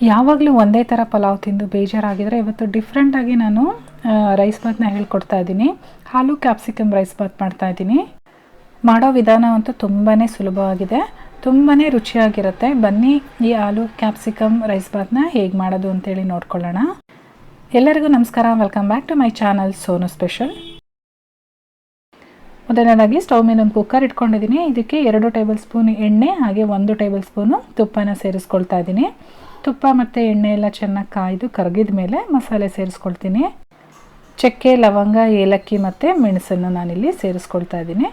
ಯಾವಾಗಲೂ ಒಂದೇ ಥರ ಪಲಾವ್ ತಿಂದು ಬೇಜಾರಾಗಿದ್ದರೆ ಇವತ್ತು ಡಿಫ್ರೆಂಟಾಗಿ ನಾನು ರೈಸ್ ಬಾತ್ನ ಹೇಳ್ಕೊಡ್ತಾ ಇದ್ದೀನಿ. ಆಲೂ ಕ್ಯಾಪ್ಸಿಕಮ್ ರೈಸ್ ಬಾತ್ ಮಾಡ್ತಾಯಿದ್ದೀನಿ. ಮಾಡೋ ವಿಧಾನ ಅಂತೂ ತುಂಬಾ ಸುಲಭವಾಗಿದೆ, ತುಂಬಾ ರುಚಿಯಾಗಿರುತ್ತೆ. ಬನ್ನಿ ಈ ಆಲೂ ಕ್ಯಾಪ್ಸಿಕಮ್ ರೈಸ್ ಬಾತ್ನ ಹೇಗೆ ಮಾಡೋದು ಅಂತೇಳಿ ನೋಡ್ಕೊಳ್ಳೋಣ. ಎಲ್ಲರಿಗೂ ನಮಸ್ಕಾರ, welcome back to my channel Sonu special. ಮೊದಲನೇದಾಗಿ ಸ್ಟವ್ ಮೇಲೆ ಒಂದು ಕುಕ್ಕರ್ ಇಟ್ಕೊಂಡಿದ್ದೀನಿ. ಇದಕ್ಕೆ 2 ಟೇಬಲ್ ಸ್ಪೂನ್ ಎಣ್ಣೆ ಹಾಗೆ 1 ಟೇಬಲ್ ಸ್ಪೂನು ತುಪ್ಪನ ಸೇರಿಸ್ಕೊಳ್ತಾ ಇದ್ದೀನಿ. ತುಪ್ಪ ಮತ್ತು ಎಣ್ಣೆ ಎಲ್ಲ ಚೆನ್ನಾಗಿ ಕಾಯ್ದು ಕರಗಿದ ಮೇಲೆ ಮಸಾಲೆ ಸೇರಿಸ್ಕೊಳ್ತೀನಿ. ಚಕ್ಕೆ, ಲವಂಗ, ಏಲಕ್ಕಿ ಮತ್ತು ಮೆಣಸನ್ನು ನಾನಿಲ್ಲಿ ಸೇರಿಸ್ಕೊಳ್ತಾ ಇದ್ದೀನಿ.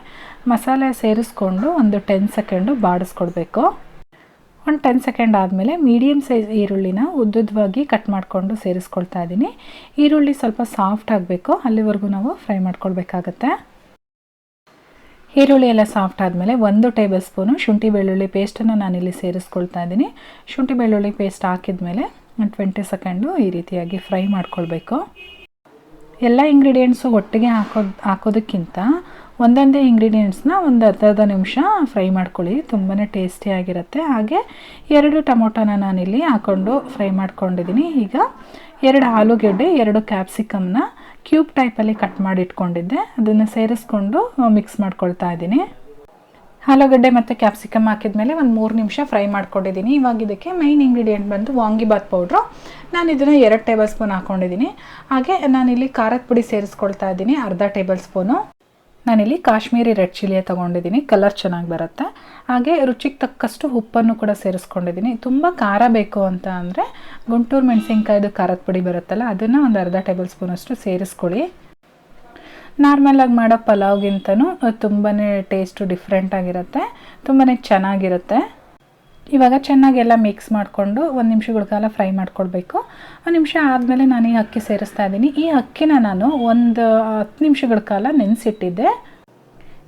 ಮಸಾಲೆ ಸೇರಿಸ್ಕೊಂಡು ಒಂದು 10 ಸೆಕೆಂಡು ಬಾಡಿಸ್ಕೊಳ್ಬೇಕು. ಒಂದು 10 ಸೆಕೆಂಡ್ ಆದಮೇಲೆ ಮೀಡಿಯಮ್ ಸೈಜ್ ಈರುಳ್ಳಿನ ಉದ್ದುದ್ದವಾಗಿ ಕಟ್ ಮಾಡಿಕೊಂಡು ಸೇರಿಸ್ಕೊಳ್ತಾ ಇದ್ದೀನಿ. ಈರುಳ್ಳಿ ಸ್ವಲ್ಪ ಸಾಫ್ಟ್ ಆಗಬೇಕು, ಅಲ್ಲಿವರೆಗೂ ನಾವು ಫ್ರೈ ಮಾಡ್ಕೊಳ್ಬೇಕಾಗತ್ತೆ. ಈರುಳ್ಳಿ ಎಲ್ಲ ಸಾಫ್ಟ್ ಆದಮೇಲೆ 1 ಟೇಬಲ್ ಸ್ಪೂನು ಶುಂಠಿ ಬೆಳ್ಳುಳ್ಳಿ ಪೇಸ್ಟನ್ನು ನಾನಿಲ್ಲಿ ಸೇರಿಸ್ಕೊಳ್ತಾ ಇದ್ದೀನಿ. ಶುಂಠಿ ಬೆಳ್ಳುಳ್ಳಿ ಪೇಸ್ಟ್ ಹಾಕಿದ್ಮೇಲೆ 20 ಸೆಕೆಂಡು ಈ ರೀತಿಯಾಗಿ ಫ್ರೈ ಮಾಡ್ಕೊಳ್ಬೇಕು. ಎಲ್ಲ ಇಂಗ್ರೀಡಿಯೆಂಟ್ಸು ಒಟ್ಟಿಗೆ ಹಾಕೋದಕ್ಕಿಂತ ಒಂದೊಂದೇ ಇಂಗ್ರೀಡಿಯೆಂಟ್ಸ್ನ ಒಂದು ಅರ್ಧ ನಿಮಿಷ ಫ್ರೈ ಮಾಡ್ಕೊಳ್ಳಿ, ತುಂಬಾ ಟೇಸ್ಟಿಯಾಗಿರುತ್ತೆ. ಹಾಗೆ 2 ಟೊಮೊಟೊನ ನಾನಿಲ್ಲಿ ಹಾಕ್ಕೊಂಡು ಫ್ರೈ ಮಾಡ್ಕೊಂಡಿದ್ದೀನಿ. ಈಗ 2 ಆಲೂಗೆಡ್ಡೆ, 2 ಕ್ಯಾಪ್ಸಿಕಮ್ನ ಕ್ಯೂಬ್ ಟೈಪಲ್ಲಿ ಕಟ್ ಮಾಡಿ ಇಟ್ಕೊಂಡಿದ್ದೆ, ಅದನ್ನು ಸೇರಿಸ್ಕೊಂಡು ಮಿಕ್ಸ್ ಮಾಡ್ಕೊಳ್ತಾ ಇದ್ದೀನಿ. ಆಲೂಗಡ್ಡೆ ಮತ್ತು ಕ್ಯಾಪ್ಸಿಕಮ್ ಹಾಕಿದ್ಮೇಲೆ ಒಂದು 3 ನಿಮಿಷ ಫ್ರೈ ಮಾಡ್ಕೊಂಡಿದ್ದೀನಿ. ಇವಾಗ ಇದಕ್ಕೆ ಮೈನ್ ಇಂಗ್ರೀಡಿಯೆಂಟ್ ಬಂದು ವಾಂಗಿಬಾತ್ ಪೌಡ್ರು. ನಾನು ಇದನ್ನು 2 ಟೇಬಲ್ ಸ್ಪೂನ್ ಹಾಕ್ಕೊಂಡಿದ್ದೀನಿ. ಹಾಗೆ ನಾನಿಲ್ಲಿ ಖಾರದ ಪುಡಿ ಸೇರಿಸ್ಕೊಳ್ತಾ ಇದ್ದೀನಿ, ಅರ್ಧ ಟೇಬಲ್ ಸ್ಪೂನು. ನಾನಿಲ್ಲಿ ಕಾಶ್ಮೀರಿ ರೆಡ್ ಚಿಲ್ಲಿಯೇ ತೊಗೊಂಡಿದ್ದೀನಿ, ಕಲರ್ ಚೆನ್ನಾಗಿ ಬರುತ್ತೆ. ಹಾಗೆ ರುಚಿಗೆ ತಕ್ಕಷ್ಟು ಉಪ್ಪನ್ನು ಕೂಡ ಸೇರಿಸ್ಕೊಂಡಿದ್ದೀನಿ. ತುಂಬ ಖಾರ ಬೇಕು ಅಂತ ಅಂದರೆ ಗುಂಟೂರು ಮೆಣಸಿನ್ಕಾಯ್ದು ಖಾರದ ಪುಡಿ ಬರುತ್ತಲ್ಲ, ಅದನ್ನು ಒಂದು ಅರ್ಧ ಟೇಬಲ್ ಸ್ಪೂನಷ್ಟು ಸೇರಿಸ್ಕೊಳ್ಳಿ. ನಾರ್ಮಲಾಗಿ ಮಾಡೋ ಪಲಾವ್ಗಿಂತನೂ ತುಂಬಾ ಟೇಸ್ಟು ಡಿಫ್ರೆಂಟಾಗಿರುತ್ತೆ, ತುಂಬಾ ಚೆನ್ನಾಗಿರುತ್ತೆ. ಇವಾಗ ಚೆನ್ನಾಗೆಲ್ಲ ಮಿಕ್ಸ್ ಮಾಡಿಕೊಂಡು 1 ನಿಮಿಷಗಳ ಕಾಲ ಫ್ರೈ ಮಾಡ್ಕೊಳ್ಬೇಕು. 1 ನಿಮಿಷ ಆದಮೇಲೆ ನಾನು ಈ ಅಕ್ಕಿ ಸೇರಿಸ್ತಾ ಇದ್ದೀನಿ. ಈ ಅಕ್ಕಿನ ನಾನು ಒಂದು 10 ನಿಮಿಷಗಳ ಕಾಲ ನೆನೆಸಿಟ್ಟಿದ್ದೆ.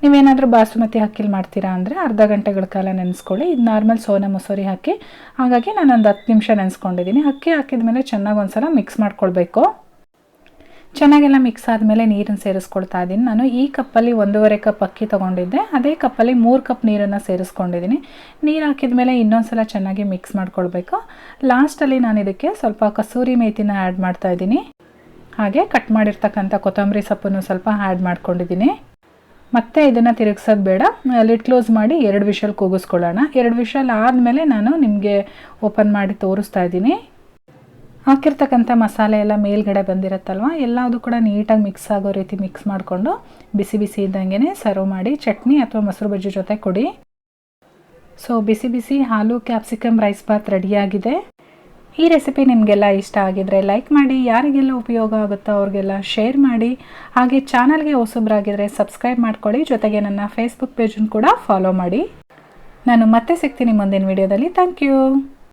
ನೀವೇನಾದರೂ ಬಾಸುಮತಿ ಅಕ್ಕಿಲಿ ಮಾಡ್ತೀರಾ ಅಂದರೆ ಅರ್ಧ ಗಂಟೆಗಳ ಕಾಲ ನೆನೆಸ್ಕೊಳ್ಳಿ. ಇದು ನಾರ್ಮಲ್ ಸೋನಾ ಮಸೂರಿ ಅಕ್ಕಿ, ಹಾಗಾಗಿ ನಾನು ಒಂದು 10 ನಿಮಿಷ ನೆನೆಸ್ಕೊಂಡಿದ್ದೀನಿ. ಅಕ್ಕಿ ಹಾಕಿದ್ಮೇಲೆ ಚೆನ್ನಾಗಿ ಒಂದು ಸಲ ಮಿಕ್ಸ್ ಮಾಡ್ಕೊಳ್ಬೇಕು. ಚೆನ್ನಾಗೆಲ್ಲ ಮಿಕ್ಸ್ ಆದಮೇಲೆ ನೀರನ್ನು ಸೇರಿಸ್ಕೊಳ್ತಾ ಇದ್ದೀನಿ. ನಾನು ಈ ಕಪ್ಪಲ್ಲಿ 1.5 ಕಪ್ ಅಕ್ಕಿ ತೊಗೊಂಡಿದ್ದೆ, ಅದೇ ಕಪ್ಪಲ್ಲಿ 3 ಕಪ್ ನೀರನ್ನು ಸೇರಿಸ್ಕೊಂಡಿದ್ದೀನಿ. ನೀರು ಹಾಕಿದ ಮೇಲೆ ಇನ್ನೊಂದು ಸಲ ಚೆನ್ನಾಗಿ ಮಿಕ್ಸ್ ಮಾಡ್ಕೊಳ್ಬೇಕು. ಲಾಸ್ಟಲ್ಲಿ ನಾನು ಇದಕ್ಕೆ ಸ್ವಲ್ಪ ಕಸೂರಿ ಮೇಥಿನ ಆ್ಯಡ್ ಮಾಡ್ತಾ ಇದ್ದೀನಿ. ಹಾಗೆ ಕಟ್ ಮಾಡಿರ್ತಕ್ಕಂಥ ಕೊತ್ತಂಬರಿ ಸೊಪ್ಪನ್ನು ಸ್ವಲ್ಪ ಆ್ಯಡ್ ಮಾಡ್ಕೊಂಡಿದ್ದೀನಿ. ಮತ್ತೆ ಇದನ್ನು ತಿರುಗಿಸೋದು ಬೇಡ, ಲಿಡ್ ಕ್ಲೋಸ್ ಮಾಡಿ 2 ವಿಷಲ್ ಕೂಗಿಸ್ಕೊಳ್ಳೋಣ. 2 ವಿಷಲ್ ಆದಮೇಲೆ ನಾನು ನಿಮಗೆ ಓಪನ್ ಮಾಡಿ ತೋರಿಸ್ತಾ ಇದ್ದೀನಿ. ಹಾಕಿರ್ತಕ್ಕಂಥ ಮಸಾಲೆ ಎಲ್ಲ ಮೇಲ್ಗಡೆ ಬಂದಿರುತ್ತಲ್ವ, ಎಲ್ಲದೂ ಕೂಡ ನೀಟಾಗಿ ಮಿಕ್ಸ್ ಆಗೋ ರೀತಿ ಮಿಕ್ಸ್ ಮಾಡಿಕೊಂಡು ಬಿಸಿ ಬಿಸಿ ಇದ್ದಂಗೆ ಸರ್ವ್ ಮಾಡಿ ಚಟ್ನಿ ಅಥವಾ ಮೊಸರು ಬಜ್ಜಿ ಜೊತೆ ಕೊಡಿ. ಸೊ ಬಿಸಿ ಬಿಸಿ ಆಲೂ ಕ್ಯಾಪ್ಸಿಕಮ್ ರೈಸ್ ಬಾತ್ ರೆಡಿಯಾಗಿದೆ. ಈ ರೆಸಿಪಿ ನಿಮಗೆಲ್ಲ ಇಷ್ಟ ಆಗಿದ್ರೆ ಲೈಕ್ ಮಾಡಿ, ಯಾರಿಗೆಲ್ಲ ಉಪಯೋಗ ಆಗುತ್ತೋ ಅವ್ರಿಗೆಲ್ಲ ಶೇರ್ ಮಾಡಿ. ಹಾಗೆ ಚಾನಲ್ಗೆ ಹೊಸಬ್ರಾಗಿದ್ದರೆ ಸಬ್ಸ್ಕ್ರೈಬ್ ಮಾಡ್ಕೊಳ್ಳಿ, ಜೊತೆಗೆ ನನ್ನ ಫೇಸ್ಬುಕ್ ಪೇಜನ್ನು ಕೂಡ ಫಾಲೋ ಮಾಡಿ. ನಾನು ಮತ್ತೆ ಸಿಗ್ತೀನಿ ಮುಂದಿನ ವಿಡಿಯೋದಲ್ಲಿ. Thank you.